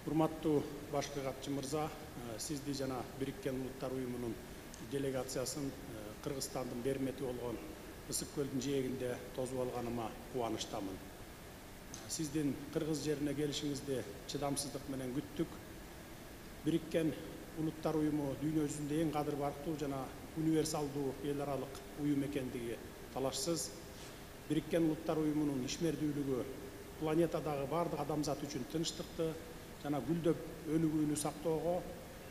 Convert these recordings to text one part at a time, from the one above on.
Урматтуу башкы катчы мырза, сизди жана Бириккен Улуттар Уюмунун делегациясын Кыргызстандын бермети болгон Ысык көлдүн жээгинде тосуп алганыма кубанычтамын. Сиздин Кыргыз жерине келишиңизди чыдамсыздык менен күттүк. Бириккен Улуттар Уюму дүйнө жүзүндө эң кадыр барктуу жана универсалдуу эл аралык уюм экендиги талашсыз. Бириккен Улуттар Уюмунун ишмердүүлүгү планетадагы бардык адамзат үчүн тынчтыкты жана гүлдөп өнүгүүнү сактоого,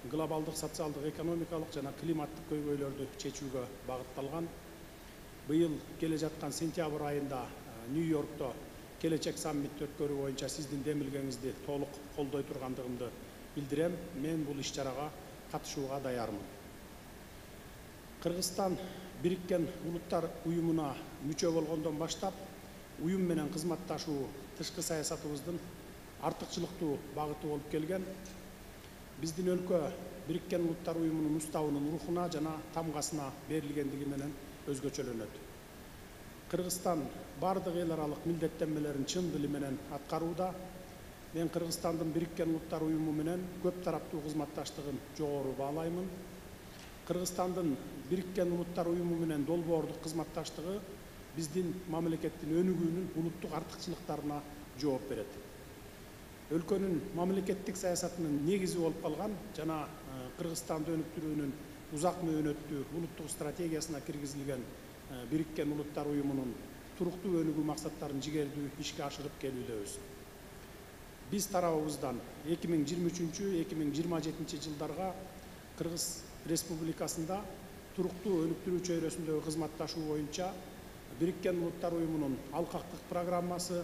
глобалдык социалдык экономикалык жана климаттык көйгөйлөрдү чечүүгө багытталган. Быйыл келе жаткан сентябрь айында Нью-Йоркто келечек саммитти өткөрүү боюнча сиздин демилгеңизди толук колдой тургандыгымды билдирем. Мен бул иш-чарага катышууга даярмын. Кыргызстан Бириккен Улуттар Уюмуна мүчө болгондон баштап уюм менен кызматташуу тышкы саясатыбыздын артыкчылыктуу багыты болуп келген. Биздин өлкө Бириккен Улуттар Уюмунун уставынын рухуна жана тамгасына берилгендиги менен өзгөчөлөнөт. Кыргызстан бардык эл аралык милдеттенмелерин чын дили менен аткарууда. Мен Кыргызстандын Бириккен Улуттар Уюму менен көп тараптуу кызматташтыгын жогору баалаймын. Кыргызстандын Бириккен Улуттар Уюму менен долбоордук кызматташтыгы биздин мамлекеттин өнүгүүнүн улуттук артыкчылыктарына жооп берет. Өлкөнүн мамлекеттик саясатынын негизи болуп калган жана Кыргызстанды өнүктүрүүнүн узак мөөнөттүү улуттук стратегиясына киргизилген Бириккен Улуттар Уюмунун туруктуу өнүгүү максаттарын жигердүү ишке ашырып келүүдөбүз. Биз тарабыбыздан 2023-2027 жылдарга Кыргыз Республикасында туруктуу өнүктүрүү чөйрөсүндөгү кызматташуу боюнча Бириккен Улуттар Уюмунун алкактык программасы,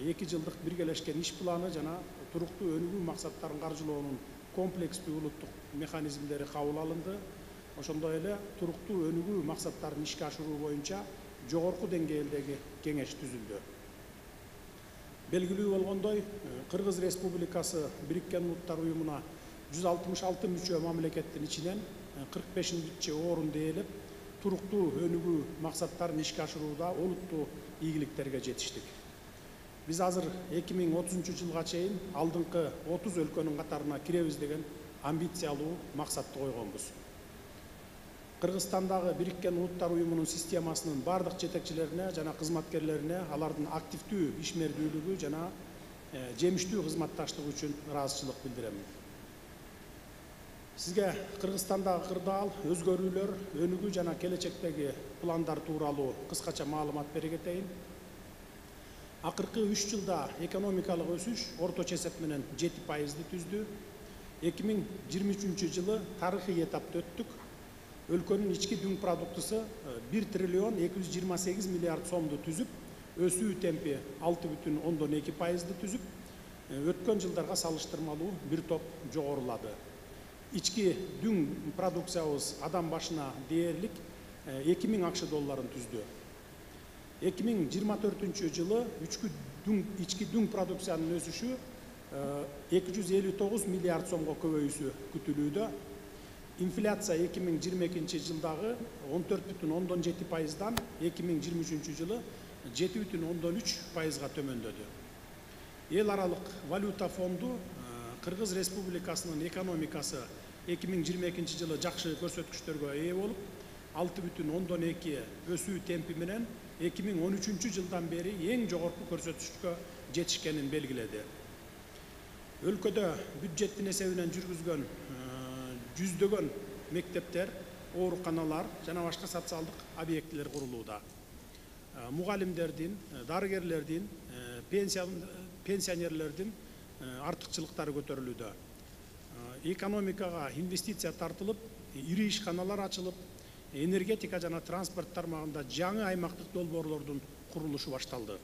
2 жылдык биргелешкен иш планы жана туруктуу өнүгүү максаттарын каржылоонун комплекстүү улуттук механизмдери кабыл алынды. Ошондой эле туруктуу өнүгүү максаттарын ишке ашыруу боюнча жогорку деңгээлдеги кеңеш түзүлдү. Белгилүү болгондой, Кыргыз Республикасы Бириккен Улуттар Уюмуна 166 мүчө мамлекеттин ичинен 45-чи орунду ээлеп, туруктуу өнүгүү максаттарын ишке ашырууда олуттуу ийгиликтерге жетиштик. Биз азыр 2030 жылга чейин алдыңкы 30 өлкөнүн катарына киребиз деген амбициялуу максатты койгонбуз. Кыргызстандагы Бириккен Улуттар Уюмунун системасынын бардык жетекчилерине жана кызматкерлерине алардын активдүү ишмердүүлүгү жана жемиштүү кызматташтыгы үчүн ыраазычылык билдирем. Сизге Кыргызстандагы кырдаал, өзгөрүүлөр, өнүгүү жана келечектеги пландар тууралуу кыскача маалымат бере кетейин. Акыркы 3 жылда экономикалык өсүш орточо эсеп менен 7% түздү. 2023 жылы тарыхый этапты өттүк. Өлкөнүн ички дүң продуктусу 1 триллион 228 миллиард сомду түзүп, өсүү темпи 6,2% түзүп, өткөн жылдарга салыштырмалуу бир топ жогорулады. Ички дүң продукциябыз адам башына дээрлик 2000 акш долларын түздү. 2024 жылы ички дүң продукциянын өсүшү 259 миллиард сомго көбөйүүсү күтүлүүдө. Инфляция 2022 жылдагы 14,7%дан 2023 жылы 7,3%га төмөндөдү. Эл аралык валюта фонду Кыргыз Республикасынын экономикасы 2022 жылы жакшы көрсөткүчтөргө ээ болуп, 6,2 өсүү темпи менен 2013 жылдан бери эң жогорку көрсөткүчкө жетишкенин белгиледи. Өлкөдө бюджеттин эсебинен жүргүзгөн жүздөгөн мектептер, ооруканалар жана башка социалдык объектилер курулууда. Мугалимдердин, дарыгерлердин, пенсионерлердин артыкчылыктары көтөрүлүүдө. Экономикага инвестиция тартылып, ири ишканалар ачылып, энергетика жана транспорт тармагында жаңы аймактык долбоорлордун курулушу башталды.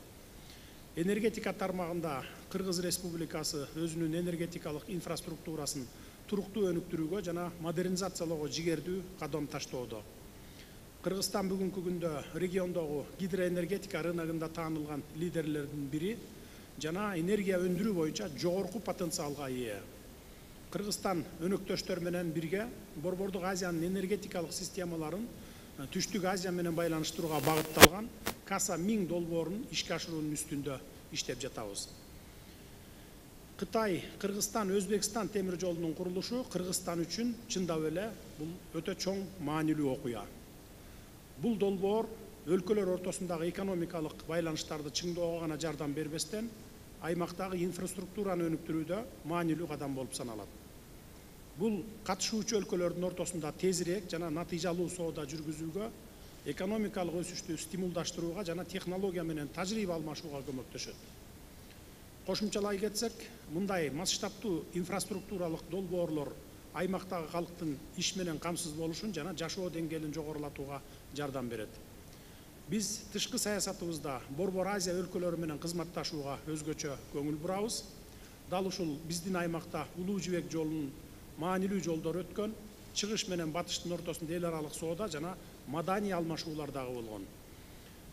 Энергетика тармагында Кыргыз Республикасы өзүнүн энергетикалык инфраструктурасын туруктуу өнүктүрүүгө жана модернизациялоого жигердүү кадам таштоодо. Кыргызстан бүгүнкү күндө региондогу гидроэнергетика рыногунда таанылган лидерлердин бири жана энергия өндүрүү боюнча жогорку потенциалга ээ. Кыргызстан өнөктөштөр менен бирге Борбордук Азиянын энергетикалык системаларын Түштүк Азия менен байланыштырууга багытталган Каса 1000 долбоорун ишке ашыруунун үстүндө иштеп жатабыз. Кытай, Кыргызстан, Өзбекстан темир жолунун курулушу Кыргызстан үчүн чындап эле бул өтө чоң маанилүү окуя. Бул долбоор өлкөлөр ортосундагы экономикалык байланыштарды чыңдоого гана жардам бербестен, аймактагы инфраструктураны өнүктүрүүдө маанилүү кадам болуп саналат. Бул катышуучу өлкөлөрдүн ортосунда тезирээк жана натыйжалуу соода жүргүзүүгө, экономикалык өсүштү стимулдаштырууга жана технология менен тажрыйба алмашууга көмөктөшөт. Кошумчалай кетсек, мындай масштабтуу инфраструктуралык долбоорлор аймактагы калктын иш менен камсыз болушун жана жашоо деңгээлин жогорулатууга жардам берет. Биз тышкы саясатыбызда Борбор Азия өлкөлөрү менен кызматташууга өзгөчө көңүл бурабыз. Дал ушул биздин аймакта Улуу Жибек жолунун маанилүү жолдор өткөн, чыгыш менен батыштын ортосунда эл аралык соода жана маданий алмашуулар дагы болгон.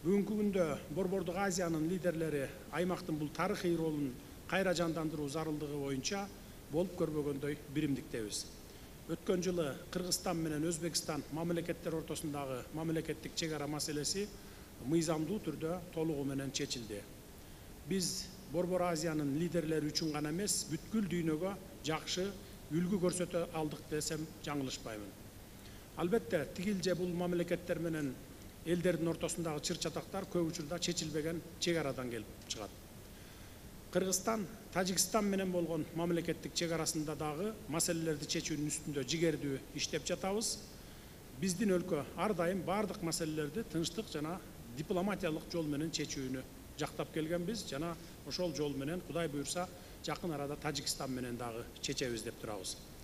Бүгүнкү күндө Борбордук Азиянын лидерлери аймактын бул тарыхый ролун кайра жандандыруу зарылдыгы боюнча болуп көрбөгөндөй биримдиктебиз. Өткөн жылы Кыргызстан менен Өзбекстан мамлекеттер ортосундагы мамлекеттик чек ара маселеси мыйзамдуу түрдө толугу менен чечилди. Биз Борбор Азиянын лидерлери үчүн гана эмес, бүткүл дүйнөгө жакшы үлгү көрсөтө алдык десем жаңылышпаймын. Албетте, тигил же бул мамлекеттер менен элдердин ортосундагы чыр чатактар көп учурда чечилбеген чек арадан келип чыгат. Кыргызстан, Тажикстан менен болгон мамлекеттик чек арасында дагы маселелерди чечүүнүн үстүндө жигердүү иштеп жатабыз. Биздин өлкө ар дайым бардык маселелерди тынчтык жана дипломатиялык жол менен чечүүнү жактап келгенбиз жана ошол жол менен Кудай буйрса жакын арада Тажикстан менен дагы чечебиз деп турабыз.